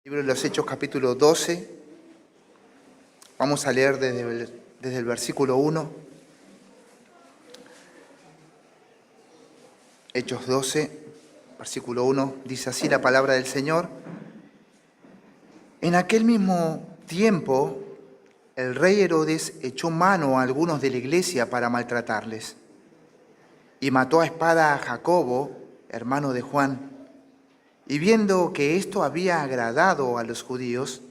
Libro de los Hechos, capítulo 12. Vamos a leer desde el versículo 1. Hechos 12, versículo 1. Dice así la palabra del Señor. En aquel mismo tiempo, el rey Herodes echó mano a algunos de la iglesia para maltratarles y mató a espada a Jacobo, hermano de Juan. Y viendo que esto había agradado a los judíos,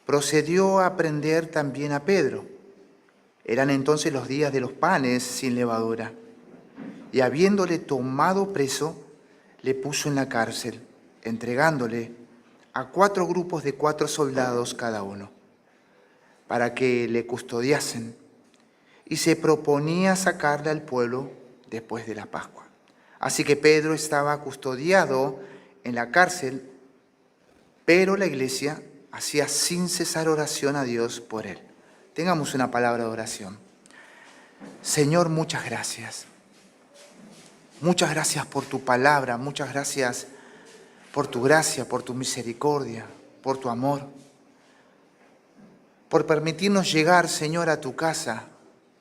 procedió a prender también a Pedro. Eran entonces los días de los panes sin levadura. Y habiéndole tomado preso, le puso en la cárcel, entregándole a 4 grupos de 4 soldados cada uno, para que le custodiasen, y se proponía sacarle al pueblo después de la Pascua. Así que Pedro estaba custodiado en la cárcel, pero la iglesia hacía sin cesar oración a Dios por él. Tengamos una palabra de oración. Señor, muchas gracias. Muchas gracias por tu palabra, muchas gracias por tu gracia, por tu misericordia, por tu amor, por permitirnos llegar, Señor, a tu casa,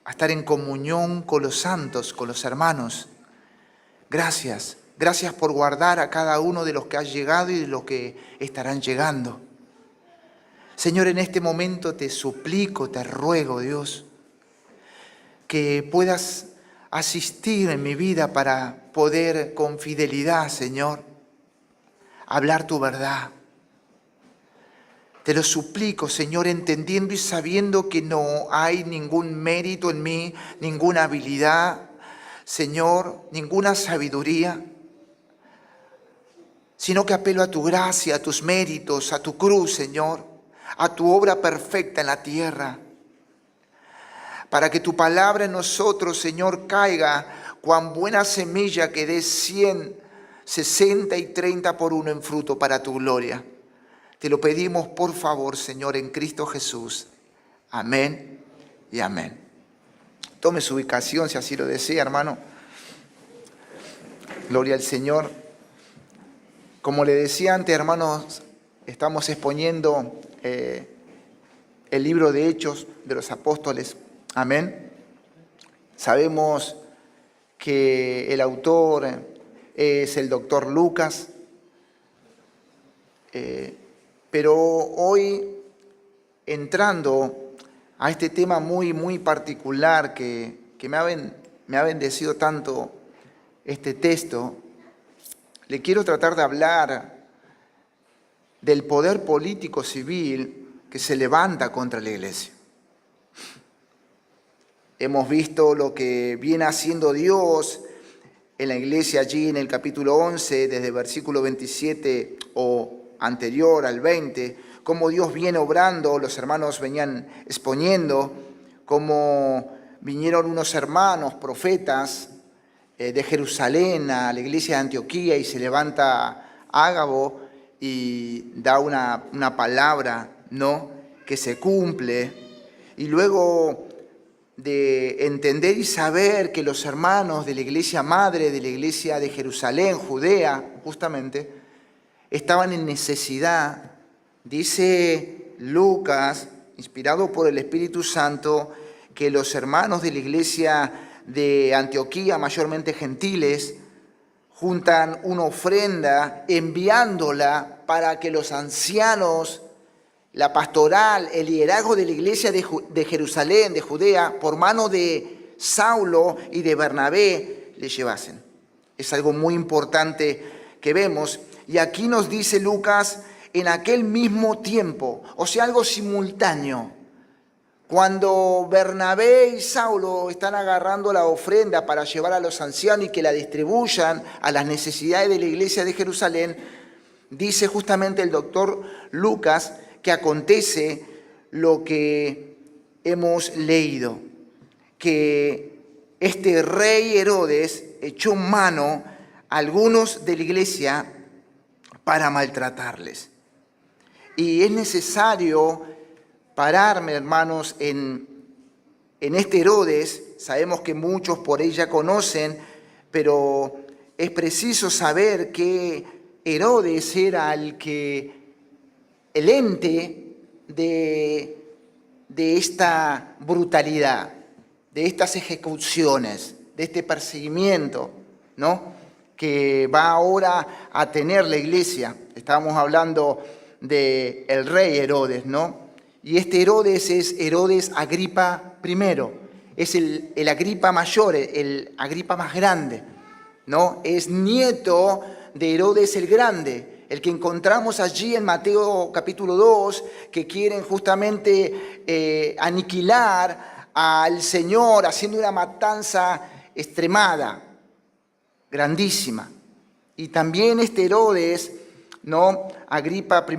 a estar en comunión con los santos, con los hermanos. Gracias. Gracias por guardar a cada uno de los que has llegado y de los que estarán llegando. Señor, en este momento te suplico, te ruego, Dios, que puedas asistir en mi vida para poder con fidelidad, Señor, hablar tu verdad. Te lo suplico, Señor, entendiendo y sabiendo que no hay ningún mérito en mí, ninguna habilidad, Señor, ninguna sabiduría, sino que apelo a tu gracia, a tus méritos, a tu cruz, Señor, a tu obra perfecta en la tierra, para que tu palabra en nosotros, Señor, caiga cuan buena semilla que dé 100, 60 y 30 por uno en fruto para tu gloria. Te lo pedimos, por favor, Señor, en Cristo Jesús. Amén y amén. Tome su ubicación si así lo desea, hermano. Gloria al Señor. Como le decía antes, hermanos, estamos exponiendo el libro de Hechos de los Apóstoles. Amén. Sabemos que el autor es el doctor Lucas, pero hoy, entrando a este tema muy particular que me ha bendecido tanto este texto, le quiero tratar de hablar del poder político civil que se levanta contra la iglesia. Hemos visto lo que viene haciendo Dios en la iglesia allí en el capítulo 11, desde el versículo 27 o anterior al 20, cómo Dios viene obrando, los hermanos venían exponiendo, cómo vinieron unos hermanos, profetas, de Jerusalén a la iglesia de Antioquía, y se levanta Ágabo y da una palabra, ¿no?, que se cumple. Y luego de entender y saber que los hermanos de la iglesia madre, de la iglesia de Jerusalén, Judea, justamente, estaban en necesidad, dice Lucas, inspirado por el Espíritu Santo, que los hermanos de la iglesia de Antioquía, mayormente gentiles, juntan una ofrenda enviándola para que los ancianos, la pastoral, el liderazgo de la iglesia de Jerusalén, de Judea, por mano de Saulo y de Bernabé, le llevasen. Es algo muy importante que vemos. Y aquí nos dice Lucas, en aquel mismo tiempo, o sea, algo simultáneo. Cuando Bernabé y Saulo están agarrando la ofrenda para llevar a los ancianos y que la distribuyan a las necesidades de la iglesia de Jerusalén, dice justamente el doctor Lucas que acontece lo que hemos leído, que este rey Herodes echó mano a algunos de la iglesia para maltratarles. Y es necesario pararme, hermanos, en este Herodes. Sabemos que muchos por ella conocen, pero es preciso saber que Herodes era el que el ente de esta brutalidad, de estas ejecuciones, de este perseguimiento, ¿no?, que va ahora a tener la iglesia. Estábamos hablando del rey Herodes, ¿no? Y este Herodes es Herodes Agripa I, es el Agripa mayor, el Agripa más grande, ¿no? Es nieto de Herodes el Grande, el que encontramos allí en Mateo capítulo 2, que quieren justamente aniquilar al Señor haciendo una matanza extremada, grandísima. Y también este Herodes, ¿no?, Agripa I,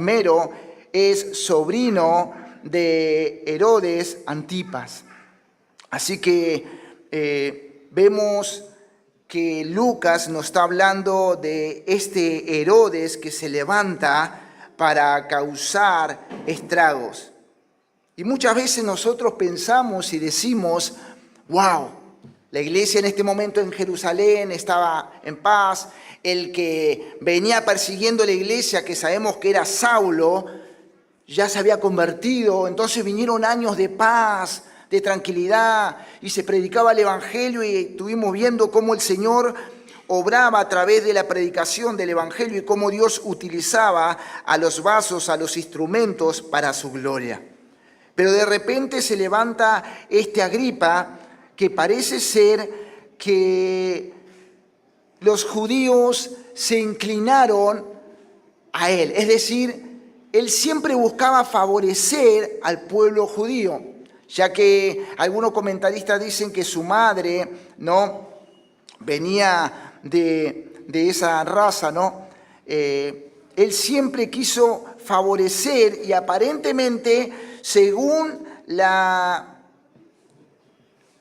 es sobrino de Herodes Antipas. Así que vemos que Lucas nos está hablando de este Herodes que se levanta para causar estragos. Y muchas veces nosotros pensamos y decimos, wow, la iglesia en este momento en Jerusalén estaba en paz, el que venía persiguiendo la iglesia, que sabemos que era Saulo, ya se había convertido, entonces vinieron años de paz, de tranquilidad, y se predicaba el Evangelio y estuvimos viendo cómo el Señor obraba a través de la predicación del Evangelio y cómo Dios utilizaba a los vasos, a los instrumentos para su gloria. Pero de repente se levanta este Agripa que parece ser que los judíos se inclinaron a él, es decir, él siempre buscaba favorecer al pueblo judío, ya que algunos comentaristas dicen que su madre, ¿no?, venía de esa raza, ¿no? Él siempre quiso favorecer y aparentemente, según la...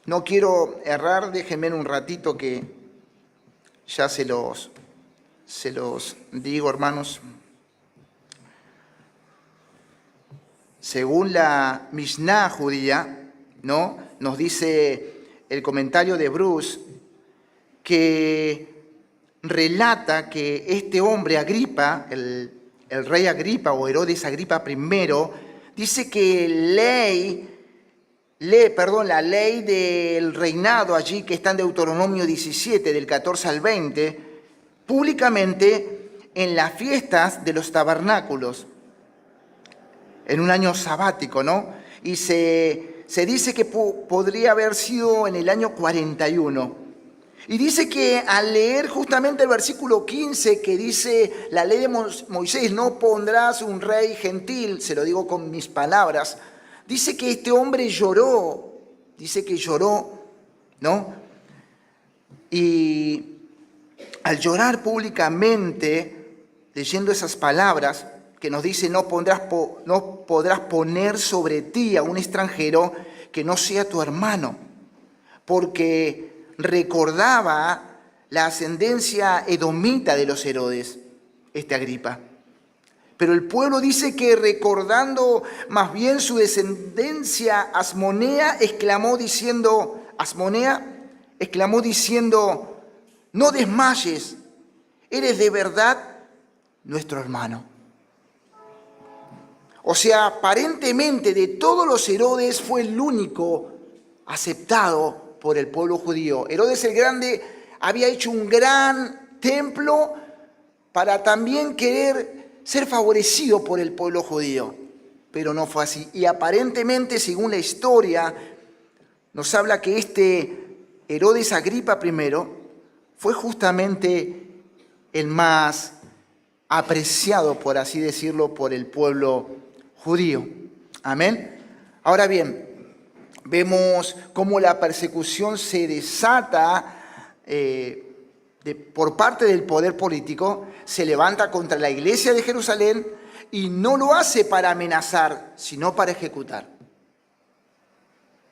No quiero errar, déjenme un ratito que ya se los digo, hermanos. Según la Mishnah judía, ¿no?, nos dice el comentario de Bruce que relata que este hombre Agripa, el rey Agripa o Herodes Agripa I, dice que la ley del reinado allí, que está en Deuteronomio 17, del 14 al 20, públicamente en las fiestas de los tabernáculos, en un año sabático, ¿no? Y se dice que podría haber sido en el año 41. Y dice que al leer justamente el versículo 15 que dice la ley de Moisés, no pondrás un rey gentil, se lo digo con mis palabras, dice que este hombre lloró, ¿no? Y al llorar públicamente, leyendo esas palabras que nos dice no podrás poner sobre ti a un extranjero que no sea tu hermano, porque recordaba la ascendencia edomita de los Herodes, este Agripa. Pero el pueblo dice que recordando más bien su descendencia asmonea, exclamó diciendo, no desmayes, eres de verdad nuestro hermano. O sea, aparentemente de todos los Herodes fue el único aceptado por el pueblo judío. Herodes el Grande había hecho un gran templo para también querer ser favorecido por el pueblo judío, pero no fue así. Y aparentemente, según la historia, nos habla que este Herodes Agripa I fue justamente el más apreciado, por así decirlo, por el pueblo judío. Amén. Ahora bien, vemos cómo la persecución se desata por parte del poder político, se levanta contra la iglesia de Jerusalén y no lo hace para amenazar, sino para ejecutar.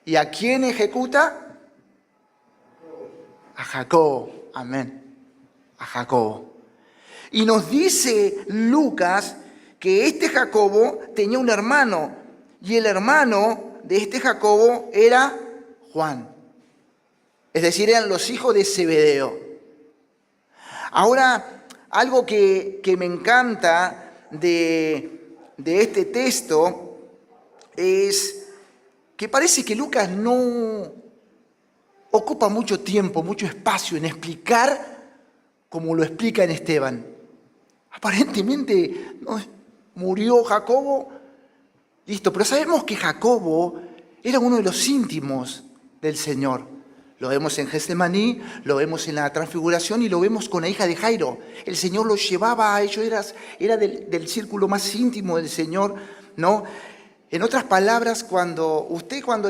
¿Y a quién ejecuta? A Jacob. Amén. A Jacob. Y nos dice Lucas que este Jacobo tenía un hermano, y el hermano de este Jacobo era Juan. Es decir, eran los hijos de Zebedeo. Ahora, algo que me encanta de de este texto es que parece que Lucas no ocupa mucho tiempo, mucho espacio en explicar como lo explica en Esteban. Aparentemente murió Jacobo, listo, pero sabemos que Jacobo era uno de los íntimos del Señor. Lo vemos en Getsemaní, lo vemos en la Transfiguración y lo vemos con la hija de Jairo. El Señor los llevaba a ellos, era del círculo más íntimo del Señor, ¿no? En otras palabras, cuando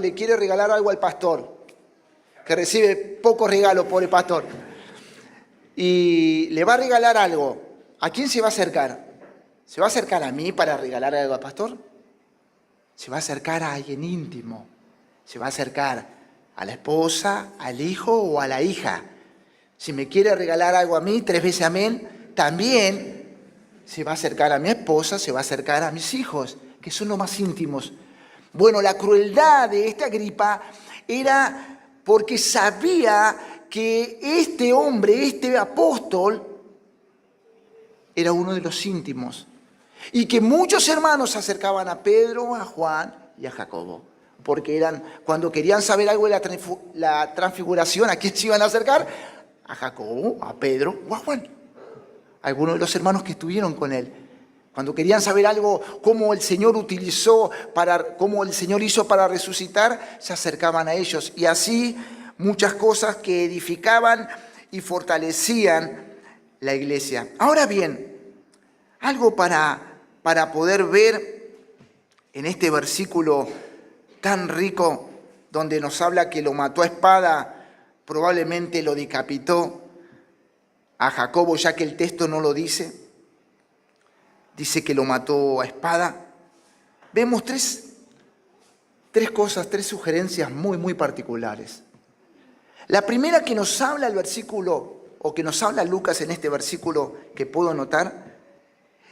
le quiere regalar algo al pastor, que recibe poco regalo por el pastor, y le va a regalar algo, ¿a quién se va a acercar? ¿Se va a acercar a mí para regalar algo al pastor? Se va a acercar a alguien íntimo, se va a acercar a la esposa, al hijo o a la hija. Si me quiere regalar algo a mí, 3 veces amén, también se va a acercar a mi esposa, se va a acercar a mis hijos, que son los más íntimos. Bueno, la crueldad de esta Agripa era porque sabía que este hombre, este apóstol, era uno de los íntimos. Y que muchos hermanos se acercaban a Pedro, a Juan y a Jacobo. Porque cuando querían saber algo de la transfiguración, ¿a quién se iban a acercar? A Jacobo, a Pedro o a Juan. Algunos de los hermanos que estuvieron con él. Cuando querían saber algo, cómo el Señor cómo el Señor hizo para resucitar, se acercaban a ellos. Y así muchas cosas que edificaban y fortalecían la iglesia. Ahora bien, algo para poder ver en este versículo tan rico, donde nos habla que lo mató a espada, probablemente lo decapitó a Jacobo, ya que el texto no lo dice. Dice que lo mató a espada. Vemos tres cosas, 3 sugerencias muy, muy particulares. La primera que nos habla el versículo, o que nos habla Lucas en este versículo que puedo notar,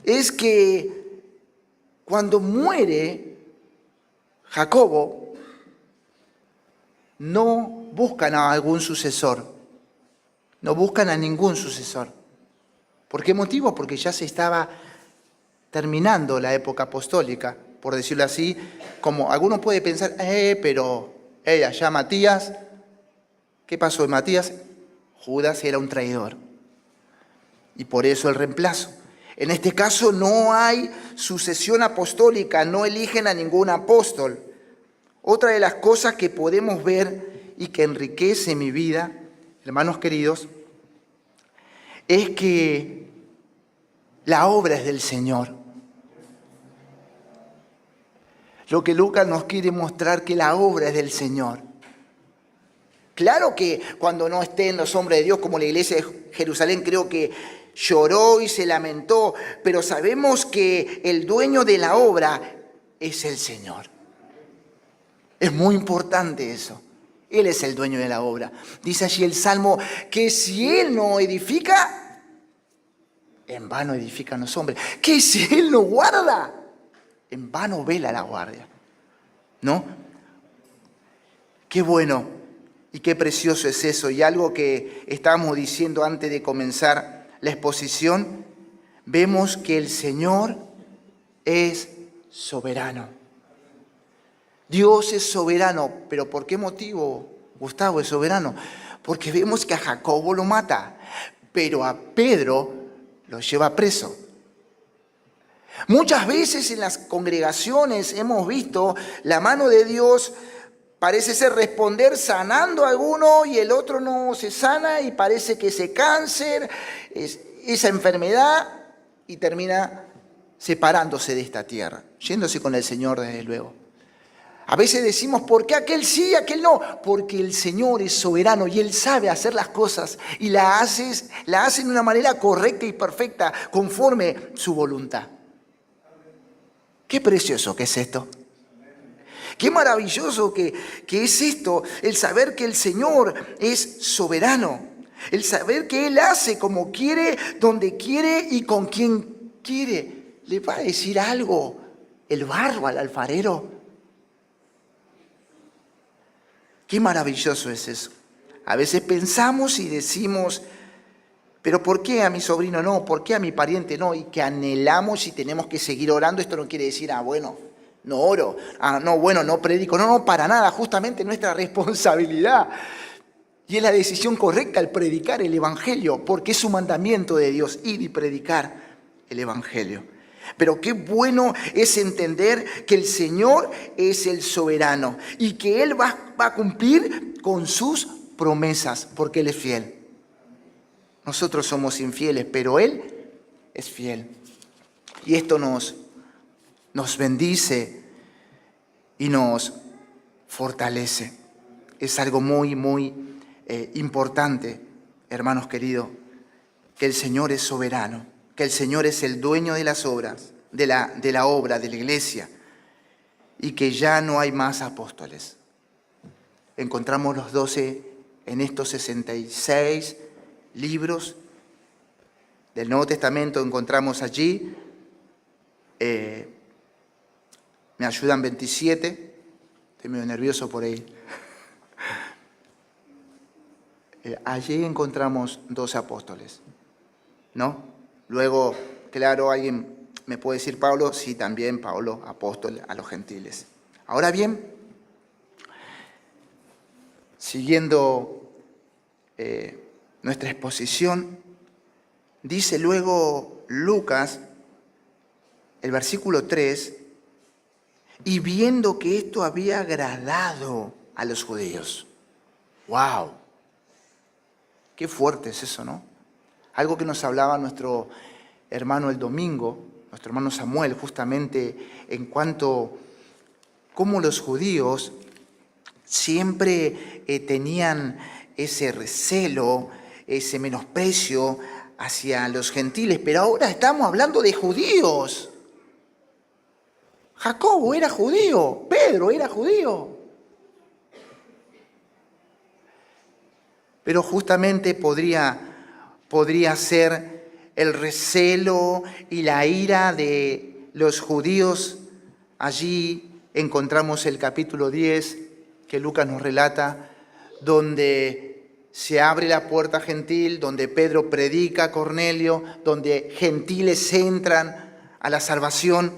es que cuando muere Jacobo, no buscan a algún sucesor, no buscan a ningún sucesor. ¿Por qué motivo? Porque ya se estaba terminando la época apostólica, por decirlo así, como alguno puede pensar, pero allá Matías, ¿qué pasó de Matías? Judas era un traidor, y por eso el reemplazo. En este caso no hay sucesión apostólica, no eligen a ningún apóstol. Otra de las cosas que podemos ver y que enriquece mi vida, hermanos queridos, es que la obra es del Señor. Lo que Lucas nos quiere mostrar, que la obra es del Señor. Claro que cuando no estén los hombres de Dios, como la iglesia de Jerusalén, creo que lloró y se lamentó, pero sabemos que el dueño de la obra es el Señor. Es muy importante eso. Él es el dueño de la obra. Dice allí el Salmo que si Él no edifica, en vano edifican los hombres. Que si Él no guarda, en vano vela la guardia. ¿No? Qué bueno y qué precioso es eso. Y algo que estábamos diciendo antes de comenzar la exposición, vemos que el Señor es soberano. Dios es soberano, pero ¿por qué motivo Gustavo es soberano? Porque vemos que a Jacobo lo mata, pero a Pedro lo lleva preso. Muchas veces en las congregaciones hemos visto la mano de Dios, parece ser responder sanando a alguno y el otro no se sana y parece que ese cáncer, esa enfermedad, y termina separándose de esta tierra, yéndose con el Señor desde luego. A veces decimos, ¿por qué aquel sí y aquel no? Porque el Señor es soberano y Él sabe hacer las cosas y la hace de una manera correcta y perfecta, conforme su voluntad. Qué precioso que es esto. Qué maravilloso que es esto, el saber que el Señor es soberano. El saber que Él hace como quiere, donde quiere y con quien quiere. ¿Le va a decir algo el barro al alfarero? Qué maravilloso es eso. A veces pensamos y decimos, Pero ¿por qué a mi sobrino no? ¿Por qué a mi pariente no? Y que anhelamos y tenemos que seguir orando. Esto no quiere decir, bueno, no oro, no, bueno, no predico. No, para nada, justamente nuestra responsabilidad. Y es la decisión correcta el predicar el Evangelio, porque es un mandamiento de Dios, ir y predicar el Evangelio. Pero qué bueno es entender que el Señor es el soberano y que Él va a cumplir con sus promesas, porque Él es fiel. Nosotros somos infieles, pero Él es fiel. Y esto nos bendice y nos fortalece. Es algo muy, muy importante, hermanos queridos, que el Señor es soberano, que el Señor es el dueño de las obras, de la obra, de la iglesia, y que ya no hay más apóstoles. Encontramos los 12 en estos 66 libros del Nuevo Testamento, encontramos allí, me ayudan 27, estoy medio nervioso por ahí. Allí encontramos 12 apóstoles, ¿no? Luego, claro, alguien me puede decir Pablo, sí, también Pablo, apóstol a los gentiles. Ahora bien, siguiendo nuestra exposición, dice luego Lucas, el versículo 3, y viendo que esto había agradado a los judíos. ¡Wow! Qué fuerte es eso, ¿no? Algo que nos hablaba nuestro hermano el domingo, nuestro hermano Samuel, justamente en cuanto a cómo los judíos siempre tenían ese recelo, ese menosprecio hacia los gentiles, pero ahora estamos hablando de judíos. Jacobo era judío, Pedro era judío. Pero justamente podría ser el recelo y la ira de los judíos. Allí encontramos el capítulo 10 que Lucas nos relata, donde se abre la puerta gentil, donde Pedro predica a Cornelio, donde gentiles entran a la salvación.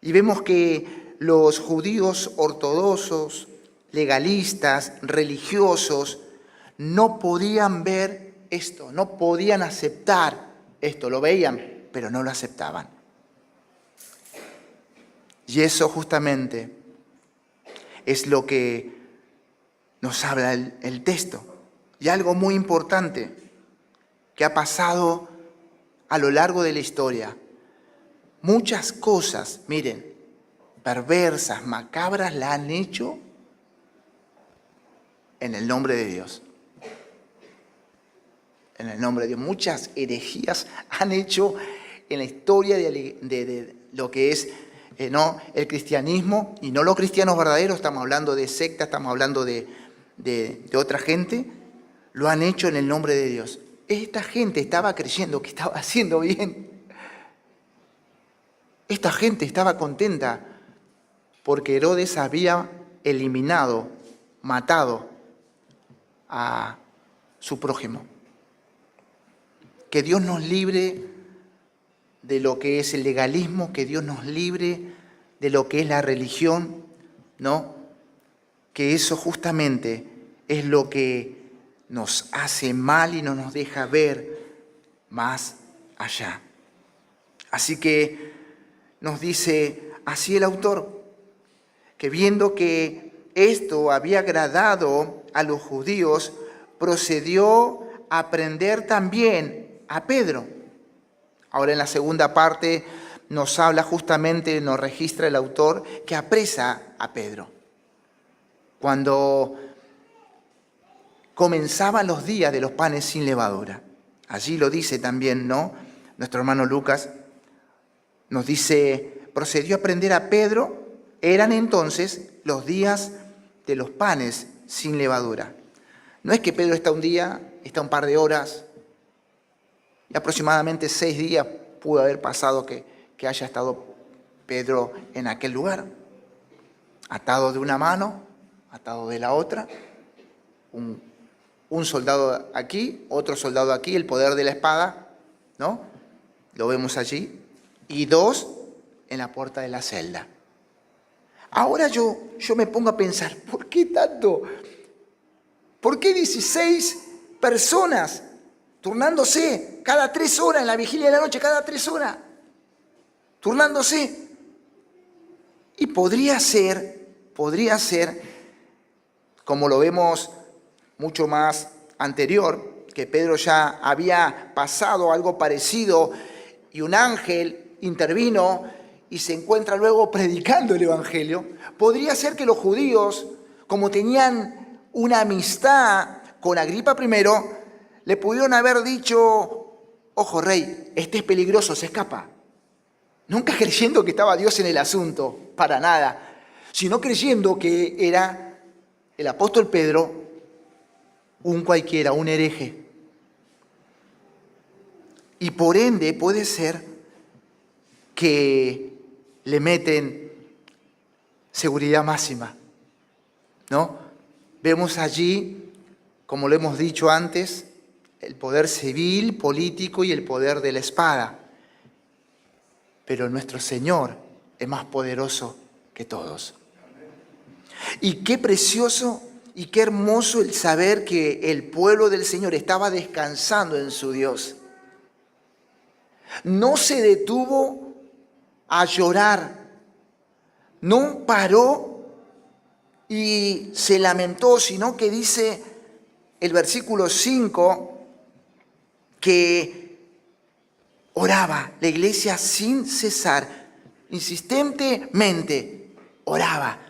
Y vemos que los judíos ortodoxos, legalistas, religiosos, no podían ver esto, no podían aceptar esto. Lo veían, pero no lo aceptaban. Y eso justamente es lo que nos habla el texto. Y algo muy importante que ha pasado a lo largo de la historia. Muchas cosas, miren, perversas, macabras, la han hecho en el nombre de Dios. En el nombre de Dios. Muchas herejías han hecho en la historia de lo que es el cristianismo, y no los cristianos verdaderos, estamos hablando de sectas, estamos hablando de otra gente, lo han hecho en el nombre de Dios. Esta gente estaba creyendo que estaba haciendo bien. Esta gente estaba contenta porque Herodes había eliminado, matado a su prójimo. Que Dios nos libre de lo que es el legalismo, que Dios nos libre de lo que es la religión, ¿no? Que eso justamente es lo que nos hace mal y no nos deja ver más allá. Así que nos dice así el autor, que viendo que esto había agradado a los judíos, procedió a prender también a Pedro. Ahora en la segunda parte nos habla justamente, nos registra el autor, que apresa a Pedro. Cuando comenzaban los días de los panes sin levadura. Allí lo dice también, ¿no? Nuestro hermano Lucas nos dice, procedió a prender a Pedro, eran entonces los días de los panes sin levadura. No es que Pedro está un día, está un par de horas, y aproximadamente 6 días pudo haber pasado que haya estado Pedro en aquel lugar, atado de una mano, atado de la otra, un Un soldado aquí, otro soldado aquí, el poder de la espada, ¿no? Lo vemos allí. Y 2 en la puerta de la celda. Ahora yo me pongo a pensar, ¿por qué tanto? ¿Por qué 16 personas turnándose cada 3 horas en la vigilia de la noche, cada 3 horas? Turnándose. Y podría ser, como lo vemos mucho más anterior, que Pedro ya había pasado algo parecido y un ángel intervino y se encuentra luego predicando el Evangelio. Podría ser que los judíos, como tenían una amistad con Agripa I, le pudieron haber dicho: ojo, rey, este es peligroso, se escapa. Nunca creyendo que estaba Dios en el asunto, para nada, sino creyendo que era el apóstol Pedro un cualquiera, un hereje. Y por ende puede ser que le meten seguridad máxima, ¿no? Vemos allí, como lo hemos dicho antes, el poder civil, político y el poder de la espada. Pero nuestro Señor es más poderoso que todos. Y qué precioso y qué hermoso el saber que el pueblo del Señor estaba descansando en su Dios. No se detuvo a llorar, no paró y se lamentó, sino que dice el versículo 5 que oraba la iglesia sin cesar, insistentemente oraba,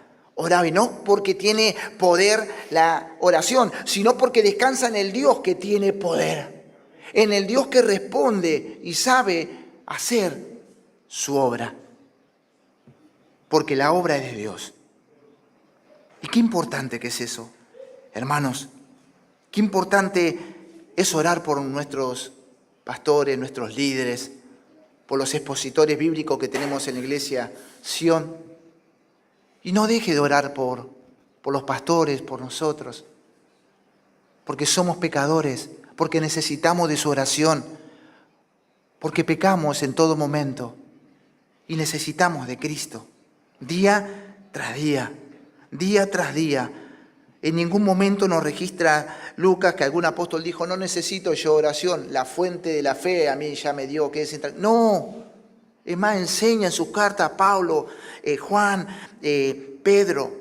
y no porque tiene poder la oración, sino porque descansa en el Dios que tiene poder, en el Dios que responde y sabe hacer su obra, porque la obra es de Dios. Y qué importante que es eso, hermanos, qué importante es orar por nuestros pastores, nuestros líderes, por los expositores bíblicos que tenemos en la iglesia Sion. Y no deje de orar por los pastores, por nosotros, porque somos pecadores, porque necesitamos de su oración, porque pecamos en todo momento y necesitamos de Cristo, día tras día, día tras día. En ningún momento nos registra Lucas que algún apóstol dijo: no necesito yo oración, la fuente de la fe a mí ya me dio que es entrar. No, es más, enseña en sus cartas Pablo, Juan, Pedro.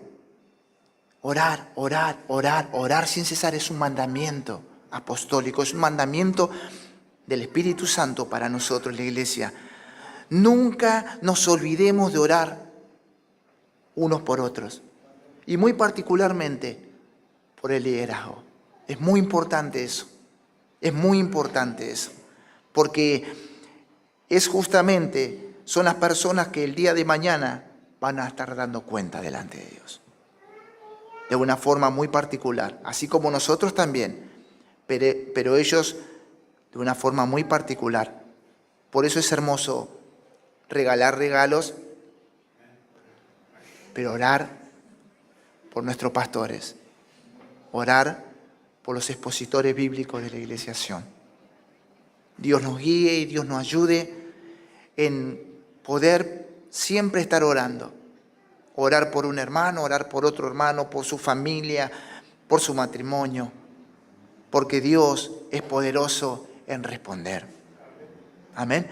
Orar, orar, orar, orar sin cesar es un mandamiento apostólico, es un mandamiento del Espíritu Santo para nosotros, la iglesia. Nunca nos olvidemos de orar unos por otros, y muy particularmente por el liderazgo. Es muy importante eso, porque es justamente, son las personas que el día de mañana van a estar dando cuenta delante de Dios, de una forma muy particular, así como nosotros también, pero ellos de una forma muy particular. Por eso es hermoso regalar regalos, pero orar por nuestros pastores, orar por los expositores bíblicos de la iglesia Sion. Dios nos guíe y Dios nos ayude en poder siempre estar orando. Orar por un hermano, orar por otro hermano, por su familia, por su matrimonio, porque Dios es poderoso en responder. Amén.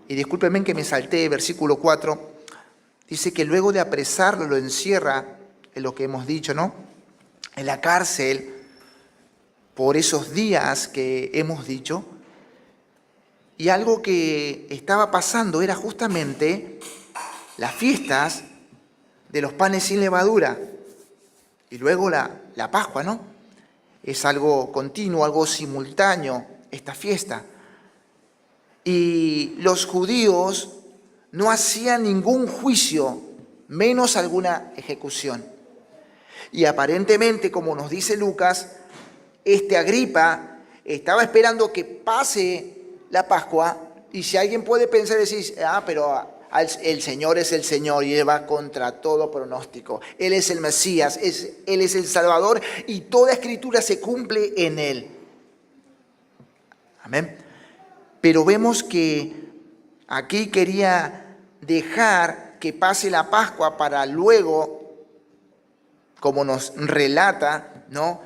Y discúlpenme que me salté, versículo 4, dice que luego de apresarlo lo encierra, en lo que hemos dicho, ¿no?, en la cárcel, por esos días que hemos dicho. Y algo que estaba pasando era justamente las fiestas de los panes sin levadura y luego la Pascua, ¿no? Es algo continuo, algo simultáneo, esta fiesta. Y los judíos no hacían ningún juicio, menos alguna ejecución. Y aparentemente, como nos dice Lucas, Agripa estaba esperando que pase la Pascua, y si alguien puede pensar y decir: pero El Señor es el Señor y Él va contra todo pronóstico. Él es el Mesías, Él es el Salvador y toda escritura se cumple en Él. Amén. Pero vemos que aquí quería dejar que pase la Pascua para luego, como nos relata, ¿no?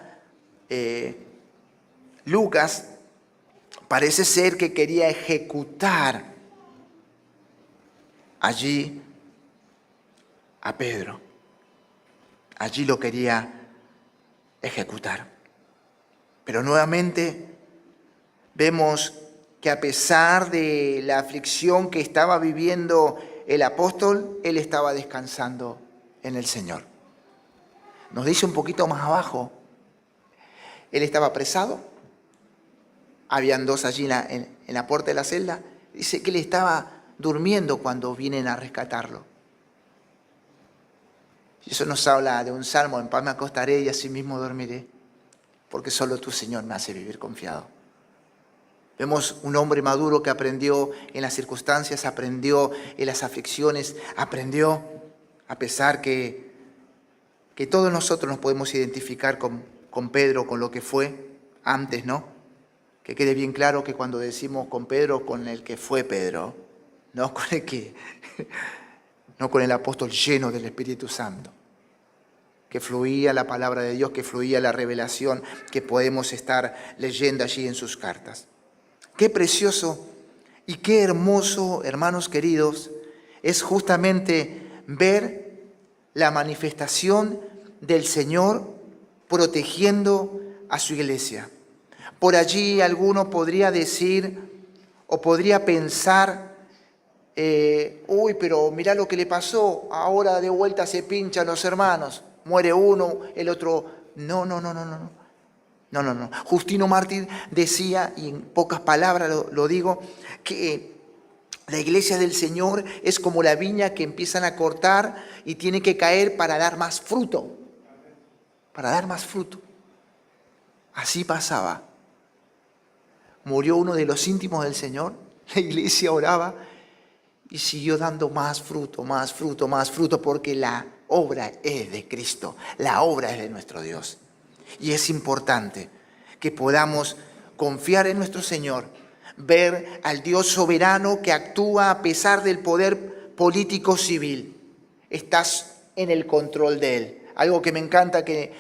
Lucas, parece ser que quería ejecutar allí a Pedro. Allí lo quería ejecutar. Pero nuevamente vemos que a pesar de la aflicción que estaba viviendo el apóstol, él estaba descansando en el Señor. Nos dice un poquito más abajo, él estaba apresado, habían dos allí en la puerta de la celda, dice que él estaba durmiendo cuando vienen a rescatarlo. Y eso nos habla de un salmo: en paz me acostaré y así mismo dormiré, porque solo tú, Señor, me hace vivir confiado. Vemos un hombre maduro que aprendió en las circunstancias, aprendió en las aflicciones, aprendió a pesar que todos nosotros nos podemos identificar con Pedro, con lo que fue antes, ¿no? Que quede bien claro que cuando decimos con Pedro, con el que fue Pedro, no con el apóstol lleno del Espíritu Santo, que fluía la palabra de Dios, que fluía la revelación que podemos estar leyendo allí en sus cartas. Qué precioso y qué hermoso, hermanos queridos, es justamente ver la manifestación del Señor protegiendo a su iglesia. Por allí alguno podría decir o podría pensar, pero mirá lo que le pasó, ahora de vuelta se pinchan los hermanos, muere uno, el otro, no. Justino Mártir decía, y en pocas palabras lo digo, que la iglesia del Señor es como la viña que empiezan a cortar y tiene que caer para dar más fruto. Para dar más fruto. Así pasaba. Murió uno de los íntimos del Señor, la iglesia oraba y siguió dando más fruto, porque la obra es de Cristo, la obra es de nuestro Dios. Y es importante que podamos confiar en nuestro Señor, ver al Dios soberano que actúa a pesar del poder político civil. Estás en el control de Él. Algo que me encanta que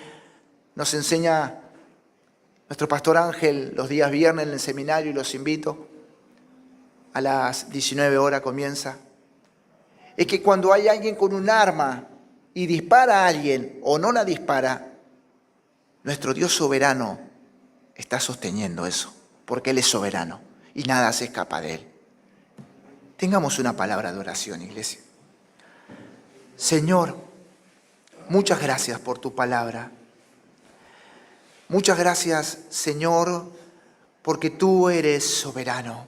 nos enseña nuestro pastor Ángel los días viernes en el seminario, y los invito, a las 19 horas comienza, es que cuando hay alguien con un arma y dispara a alguien o no la dispara, nuestro Dios soberano está sosteniendo eso, porque Él es soberano y nada se escapa de Él. Tengamos una palabra de oración, iglesia. Señor, muchas gracias por tu palabra. Muchas gracias, Señor, porque tú eres soberano.